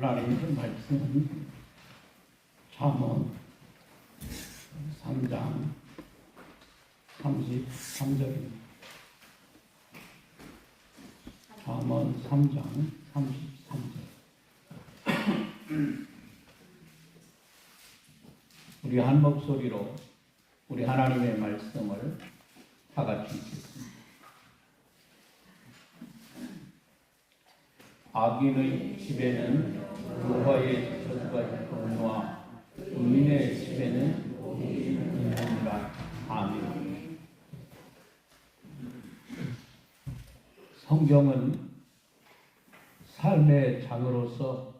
하나님의 말씀은 잠언 3장 33절입니다. 잠언 3장 33절. 우리 한 목소리로 우리 하나님의 말씀을 다 같이 읽겠습니다. 악인의 집에는 여호와의 저주가 있거니와 의인의 집에는 복이 있느니라. 아멘. 성경은 삶의 장으로서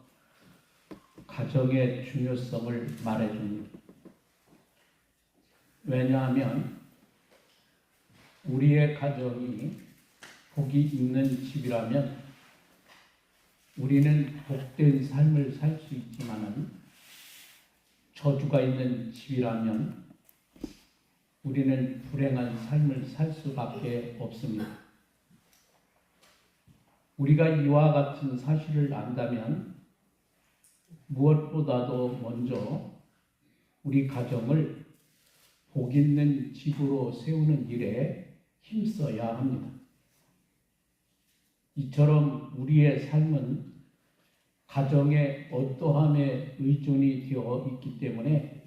가정의 중요성을 말해줍니다. 왜냐하면 우리의 가정이 복이 있는 집이라면 우리는 복된 삶을 살 수 있지만은 저주가 있는 집이라면 우리는 불행한 삶을 살 수밖에 없습니다. 우리가 이와 같은 사실을 안다면 무엇보다도 먼저 우리 가정을 복 있는 집으로 세우는 일에 힘써야 합니다. 이처럼 우리의 삶은 가정의 어떠함에 의존이 되어 있기 때문에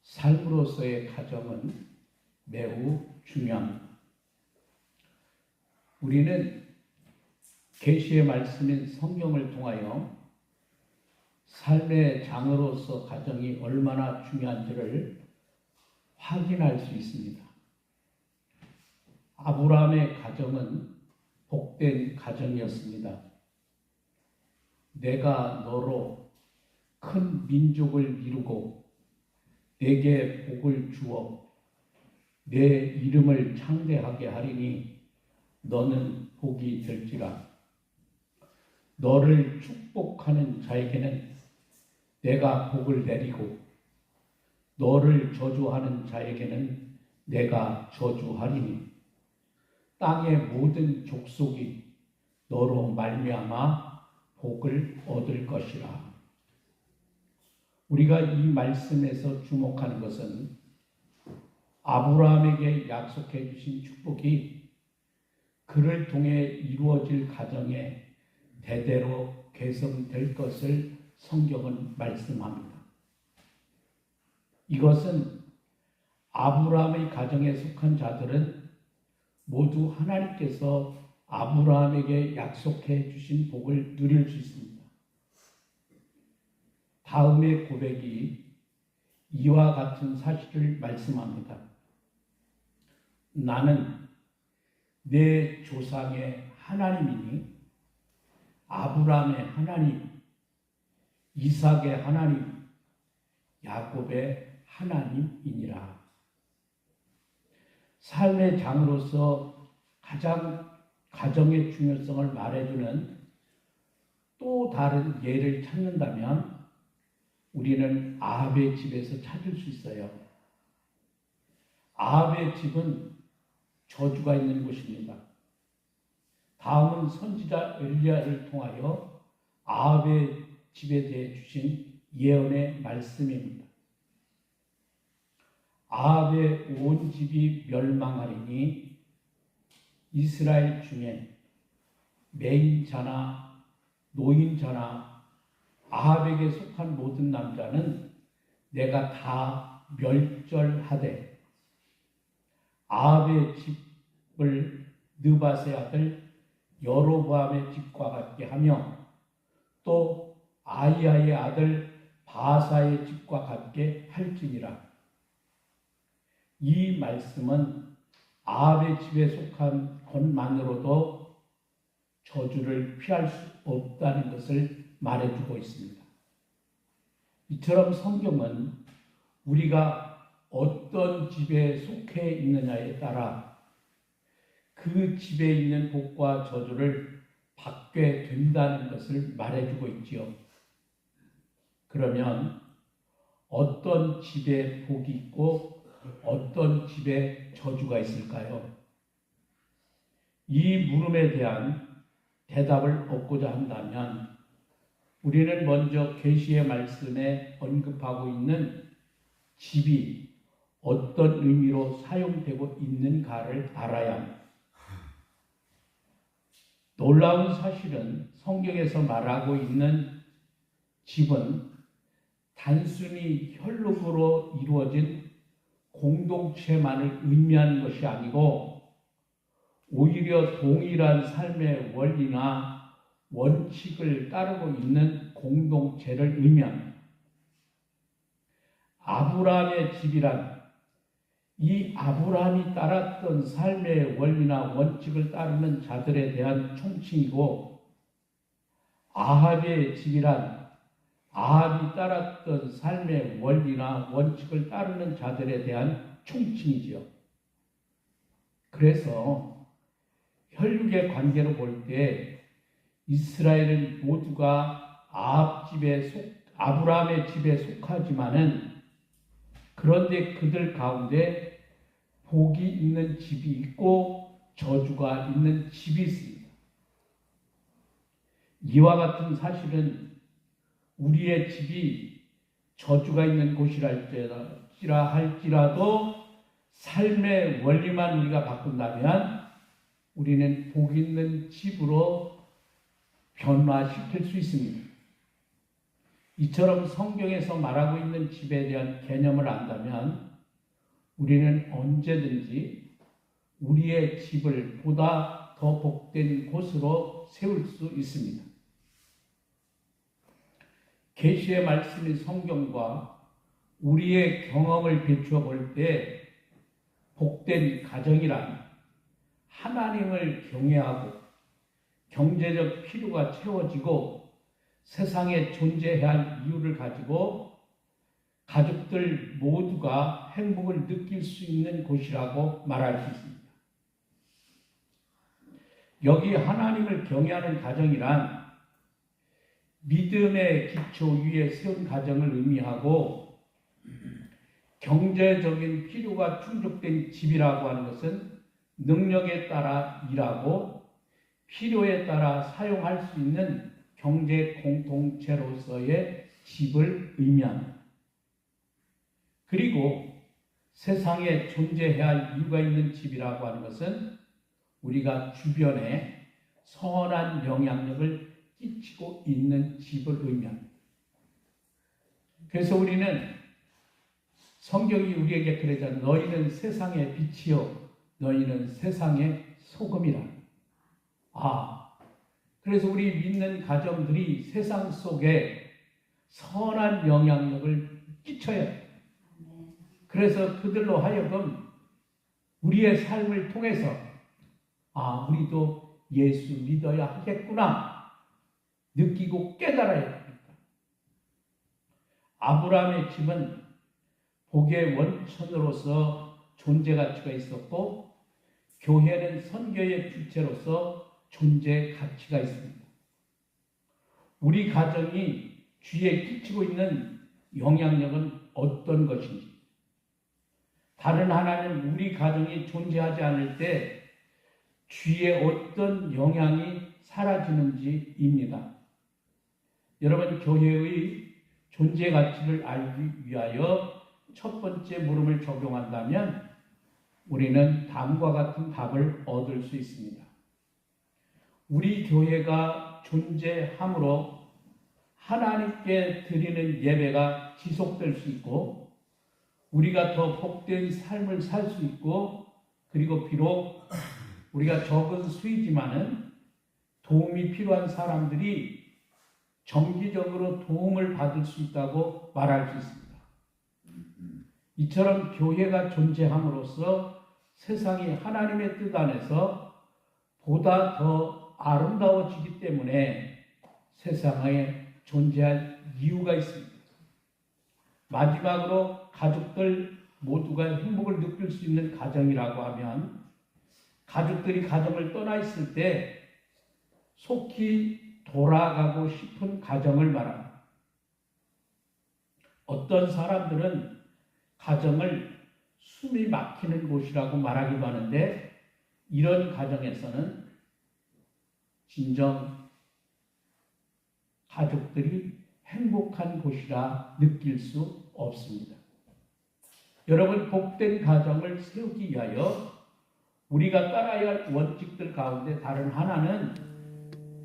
삶으로서의 가정은 매우 중요합니다. 우리는 계시의 말씀인 성경을 통하여 삶의 장으로서 가정이 얼마나 중요한지를 확인할 수 있습니다. 아브라함의 가정은 복된 가정이었습니다. 내가 너로 큰 민족을 이루고 내게 복을 주어 내 이름을 창대하게 하리니 너는 복이 될지라. 너를 축복하는 자에게는 내가 복을 내리고 너를 저주하는 자에게는 내가 저주하리니 땅의 모든 족속이 너로 말미암아 복을 얻을 것이라. 우리가 이 말씀에서 주목하는 것은 아브라함에게 약속해 주신 축복이 그를 통해 이루어질 가정에 대대로 계승될 것을 성경은 말씀합니다. 이것은 아브라함의 가정에 속한 자들은 모두 하나님께서 아브라함에게 약속해 주신 복을 누릴 수 있습니다. 다음의 고백이 이와 같은 사실을 말씀합니다. 나는 내 조상의 하나님이니 아브라함의 하나님, 이삭의 하나님, 야곱의 하나님이니라. 삶의 장으로서 가장 가정의 중요성을 말해주는 또 다른 예를 찾는다면 우리는 아합의 집에서 찾을 수 있어요. 아합의 집은 저주가 있는 곳입니다. 다음은 선지자 엘리야를 통하여 아합의 집에 대해 주신 예언의 말씀입니다. 아합의 온 집이 멸망하리니 이스라엘 중에 맹인자나 노인자나 아합에게 속한 모든 남자는 내가 다 멸절하되 아합의 집을 느밧의 아들 여로보암의 집과 같게 하며 또 아히야의 아들 바사의 집과 같게 할지니라. 이 말씀은 아합의 집에 속한 것만으로도 저주를 피할 수 없다는 것을 말해주고 있습니다. 이처럼 성경은 우리가 어떤 집에 속해 있느냐에 따라 그 집에 있는 복과 저주를 받게 된다는 것을 말해주고 있지요. 그러면 어떤 집에 복이 있고 어떤 집에 저주가 있을까요? 이 물음에 대한 대답을 얻고자 한다면 우리는 먼저 계시의 말씀에 언급하고 있는 집이 어떤 의미로 사용되고 있는가를 알아야 합니다. 놀라운 사실은 성경에서 말하고 있는 집은 단순히 혈육으로 이루어진 공동체만을 의미하는 것이 아니고 오히려 동일한 삶의 원리나 원칙을 따르고 있는 공동체를 의미합니다. 아브라함의 집이란 이 아브라함이 따랐던 삶의 원리나 원칙을 따르는 자들에 대한 총칭이고, 아합의 집이란 아합이 따랐던 삶의 원리나 원칙을 따르는 자들에 대한 총칭이지요. 그래서 혈육의 관계로 볼 때 이스라엘은 모두가 아브라함의 집에 속하지만은, 그런데 그들 가운데 복이 있는 집이 있고 저주가 있는 집이 있습니다. 이와 같은 사실은 우리의 집이 저주가 있는 곳이라 할지라도 삶의 원리만 우리가 바꾼다면 우리는 복 있는 집으로 변화시킬 수 있습니다. 이처럼 성경에서 말하고 있는 집에 대한 개념을 안다면 우리는 언제든지 우리의 집을 보다 더 복된 곳으로 세울 수 있습니다. 계시의 말씀인 성경과 우리의 경험을 비추어 볼 때 복된 가정이란 하나님을 경외하고 경제적 필요가 채워지고 세상에 존재해야 할 이유를 가지고 가족들 모두가 행복을 느낄 수 있는 곳이라고 말할 수 있습니다. 여기 하나님을 경외하는 가정이란 믿음의 기초 위에 세운 가정을 의미하고, 경제적인 필요가 충족된 집이라고 하는 것은 능력에 따라 일하고 필요에 따라 사용할 수 있는 경제 공동체로서의 집을 의미합니다. 그리고 세상에 존재해야 할 이유가 있는 집이라고 하는 것은 우리가 주변에 선한 영향력을 끼치고 있는 집을 의미합니다. 그래서 우리는 성경이 우리에게 그러잖아요. 너희는 세상의 빛이요 너희는 세상의 소금이라. 그래서 우리 믿는 가정들이 세상 속에 선한 영향력을 끼쳐야 해요. 그래서 그들로 하여금 우리의 삶을 통해서 우리도 예수 믿어야 하겠구나 느끼고 깨달아야 합니다. 아브라함의 집은 복의 원천으로서 존재 가치가 있었고, 교회는 선교의 주체로서 존재 가치가 있습니다. 우리 가정이 주위에 끼치고 있는 영향력은 어떤 것인지, 다른 하나는 우리 가정이 존재하지 않을 때 주위에 어떤 영향이 사라지는지입니다. 여러분, 교회의 존재 가치를 알기 위하여 첫 번째 물음을 적용한다면 우리는 다음과 같은 답을 얻을 수 있습니다. 우리 교회가 존재함으로 하나님께 드리는 예배가 지속될 수 있고, 우리가 더 복된 삶을 살 수 있고, 그리고 비록 우리가 적은 수이지만은 도움이 필요한 사람들이 정기적으로 도움을 받을 수 있다고 말할 수 있습니다. 이처럼 교회가 존재함으로써 세상이 하나님의 뜻 안에서 보다 더 아름다워지기 때문에 세상에 존재할 이유가 있습니다. 마지막으로 가족들 모두가 행복을 느낄 수 있는 가정이라고 하면, 가족들이 가정을 떠나 있을 때 속히 돌아가고 싶은 가정을 말합니다. 어떤 사람들은 가정을 숨이 막히는 곳이라고 말하기도 하는데, 이런 가정에서는 진정 가족들이 행복한 곳이라 느낄 수 없습니다. 여러분, 복된 가정을 세우기 위하여 우리가 따라야 할 원칙들 가운데 다른 하나는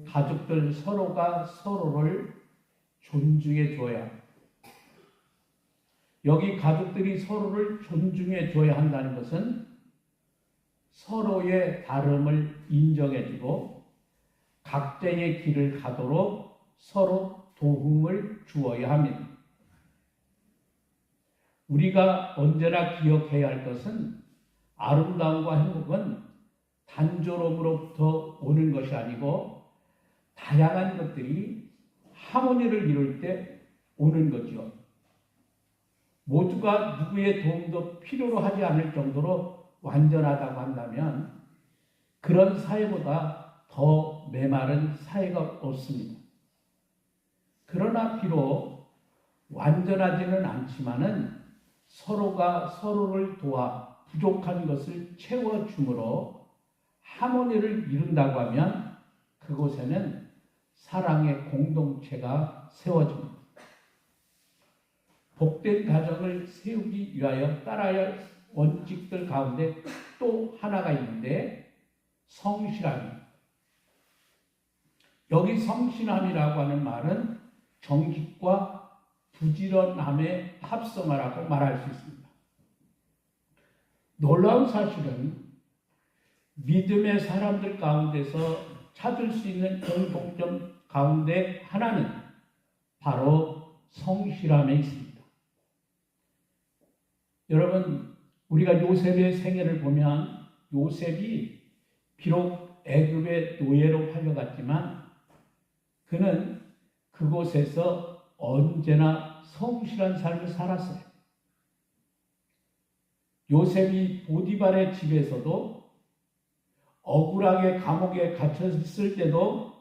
가족들 서로가 서로를 존중해 줘야 합니다. 여기 가족들이 서로를 존중해 줘야 한다는 것은 서로의 다름을 인정해주고 각자의 길을 가도록 서로 도움을 주어야 합니다. 우리가 언제나 기억해야 할 것은 아름다움과 행복은 단조로움으로부터 오는 것이 아니고 다양한 것들이 하모니를 이룰 때 오는 거죠. 모두가 누구의 도움도 필요로 하지 않을 정도로 완전하다고 한다면 그런 사회보다 더 메마른 사회가 없습니다. 그러나 비록 완전하지는 않지만은 서로가 서로를 도와 부족한 것을 채워줌으로 하모니를 이룬다고 하면 그곳에는 사랑의 공동체가 세워집니다. 복된 가정을 세우기 위하여 따라야 할 원칙들 가운데 또 하나가 있는데 성실함입니다. 여기 성실함이라고 하는 말은 정직과 부지런함의 합성어라고 말할 수 있습니다. 놀라운 사실은 믿음의 사람들 가운데서 찾을 수 있는 공통점 가운데 하나는 바로 성실함에 있습니다. 여러분, 우리가 요셉의 생애를 보면 요셉이 비록 애굽의 노예로 팔려갔지만 그는 그곳에서 언제나 성실한 삶을 살았어요. 요셉이 보디발의 집에서도 억울하게 감옥에 갇혔을 때도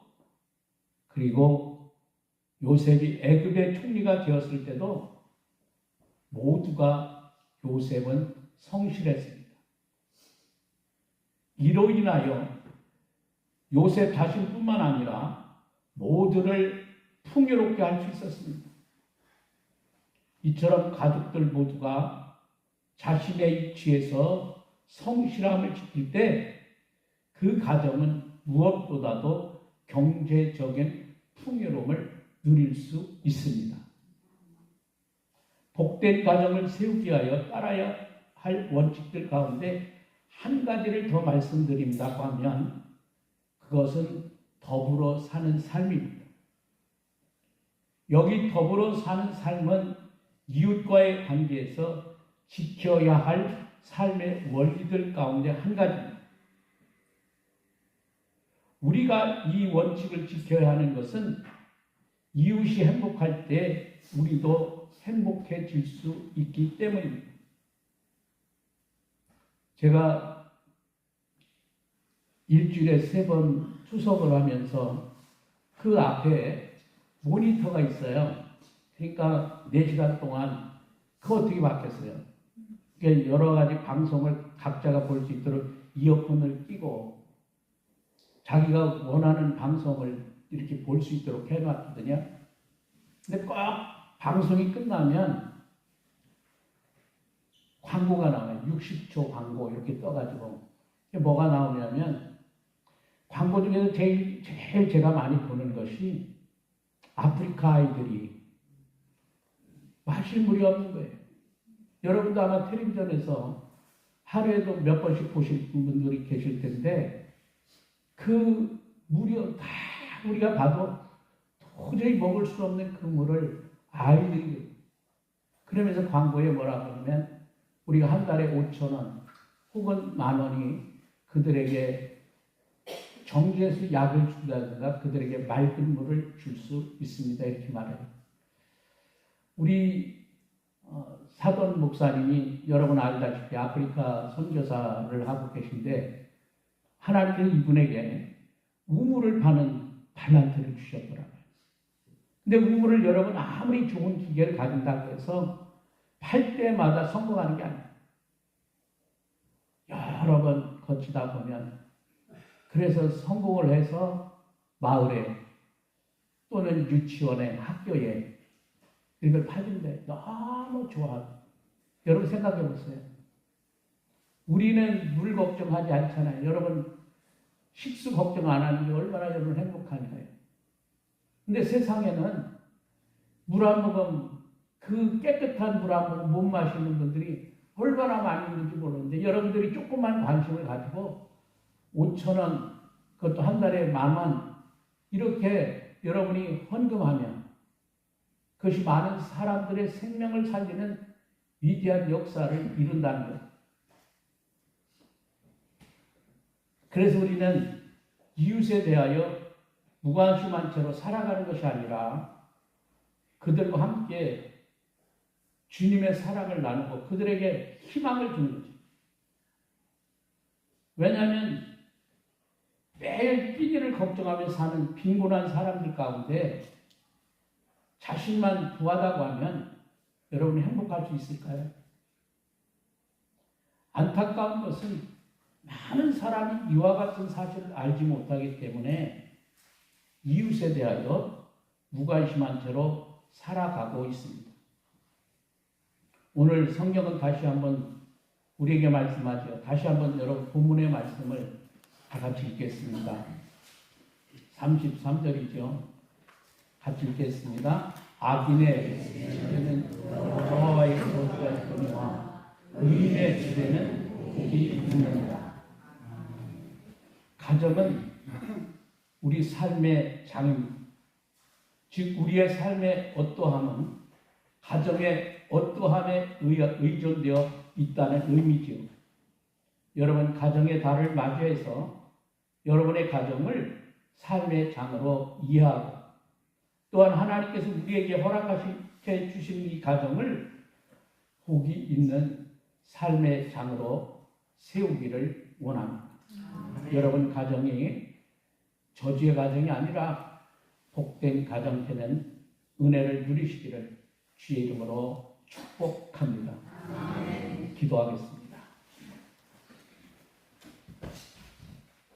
그리고 요셉이 애굽의 총리가 되었을 때도 모두가 요셉은 성실했습니다. 이로 인하여 요셉 자신뿐만 아니라 모두를 풍요롭게 할 수 있었습니다. 이처럼 가족들 모두가 자신의 위치에서 성실함을 지킬 때 그 가정은 무엇보다도 경제적인 풍요로움을 누릴 수 있습니다. 복된 가정을 세우기 위하여 따라야 할 원칙들 가운데 한 가지를 더 말씀드린다고 하면 그것은 더불어 사는 삶입니다. 여기 더불어 사는 삶은 이웃과의 관계에서 지켜야 할 삶의 원리들 가운데 한 가지입니다. 우리가 이 원칙을 지켜야 하는 것은 이웃이 행복할 때 우리도 행복해질 수 있기 때문입니다. 제가 일주일에 3번 투석을 하면서 그 앞에 모니터가 있어요. 그러니까 4시간 동안 그거 어떻게 바뀌었어요? 그러니까 여러 가지 방송을 각자가 볼 수 있도록 이어폰을 끼고 자기가 원하는 방송을 이렇게 볼 수 있도록 해놨거든요. 근데 꼭 방송이 끝나면 광고가 나와요. 60초 광고 이렇게 떠가지고. 뭐가 나오냐면 광고 중에서 제일 제가 많이 보는 것이 아프리카 아이들이 마실 물이 없는 거예요. 여러분도 아마 텔레비전에서 하루에도 몇 번씩 보실 분들이 계실 텐데 그 물이 다 우리가 봐도 도저히 먹을 수 없는 그 물을 아이들이 그러면서 광고에 뭐라고 하냐면 우리가 한 달에 5,000원 혹은 10,000원이 그들에게 정지해서 약을 준다든가 그들에게 맑은 물을 줄 수 있습니다. 이렇게 말해요. 우리 사돈 목사님이 여러분 알다시피 아프리카 선교사를 하고 계신데 하나님께서 이분에게 우물을 파는 달란트를 주셨더라고요. 근데 우물을 여러분 아무리 좋은 기계를 가진다고 해서 팔 때마다 성공하는 게 아니에요. 여러 번 거치다 보면 그래서 성공을 해서 마을에 또는 유치원에 학교에 이걸 팔는데 너무 좋아. 여러분 생각해 보세요. 우리는 물 걱정하지 않잖아요. 여러분 식수 걱정 안 하는 게 얼마나 여러분 행복하냐요. 근데 세상에는 물 한 모금, 그 깨끗한 물 한 모금 못 마시는 분들이 얼마나 많이 있는지 모르는데 여러분들이 조금만 관심을 가지고 5,000원, 그것도 한 달에 10,000원 이렇게 여러분이 헌금하면 그것이 많은 사람들의 생명을 살리는 위대한 역사를 이룬다는 거예요. 그래서 우리는 이웃에 대하여 무관심한 채로 살아가는 것이 아니라 그들과 함께 주님의 사랑을 나누고 그들에게 희망을 주는 거죠. 왜냐하면 매일 끼니를 걱정하며 사는 빈곤한 사람들 가운데 자신만 부하다고 하면 여러분이 행복할 수 있을까요? 안타까운 것은 많은 사람이 이와 같은 사실을 알지 못하기 때문에 이웃에 대하여 무관심한 채로 살아가고 있습니다. 오늘 성경은 다시 한번 우리에게 말씀하죠. 다시 한번 여러분 본문의 말씀을 다 같이 읽겠습니다. 33절이죠. 같이 읽겠습니다. 악인의 집에는 여호와의 저주가 있거니와 의인의 집에는 복이 있느니라. 가정은 우리 삶의 장입니다. 즉 우리의 삶의 어떠함은 가정의 어떠함에 의존되어 있다는 의미지요. 여러분 가정의 달을 맞이해서 여러분의 가정을 삶의 장으로 이해하고 또한 하나님께서 우리에게 허락하시게 주신 이 가정을 복이 있는 삶의 장으로 세우기를 원합니다. 여러분 가정이 저주의 가정이 아니라 복된 가정 되는 은혜를 누리시기를 주의 이름으로 축복합니다. 기도하겠습니다.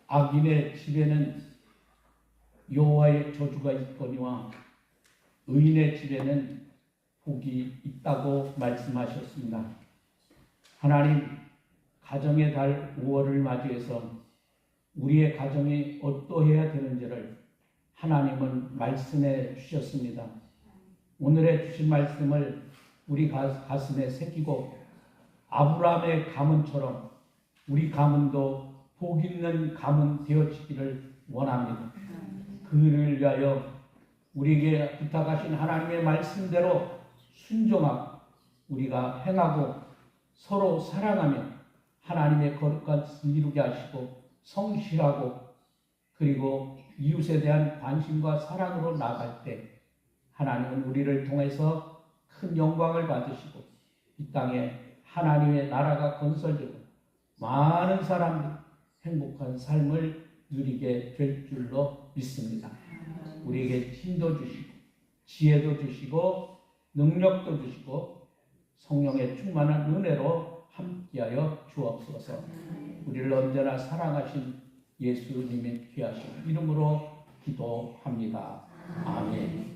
악인의 집에는 여호와의 저주가 있거니와 의인의 집에는 복이 있다고 말씀하셨습니다. 하나님, 가정의 달 5월을 맞이해서 우리의 가정이 어떠해야 되는지를 하나님은 말씀해 주셨습니다. 오늘의 주신 말씀을 우리 가슴에 새기고 아브라함의 가문처럼 우리 가문도 복 있는 가문 되어지기를 원합니다. 그를 위하여 우리에게 부탁하신 하나님의 말씀대로 순종하고 우리가 행하고 서로 사랑하며 하나님의 거룩한 뜻을 이루게 하시고 성실하고 그리고 이웃에 대한 관심과 사랑으로 나아갈 때 하나님은 우리를 통해서 큰 영광을 받으시고 이 땅에 하나님의 나라가 건설되고 많은 사람들이 행복한 삶을 누리게 될 줄로 믿습니다. 우리에게 힘도 주시고 지혜도 주시고 능력도 주시고 성령의 충만한 은혜로 함께하여 주옵소서. 우리를 언제나 사랑하신 예수님의 귀하신 이름으로 기도합니다. 아멘.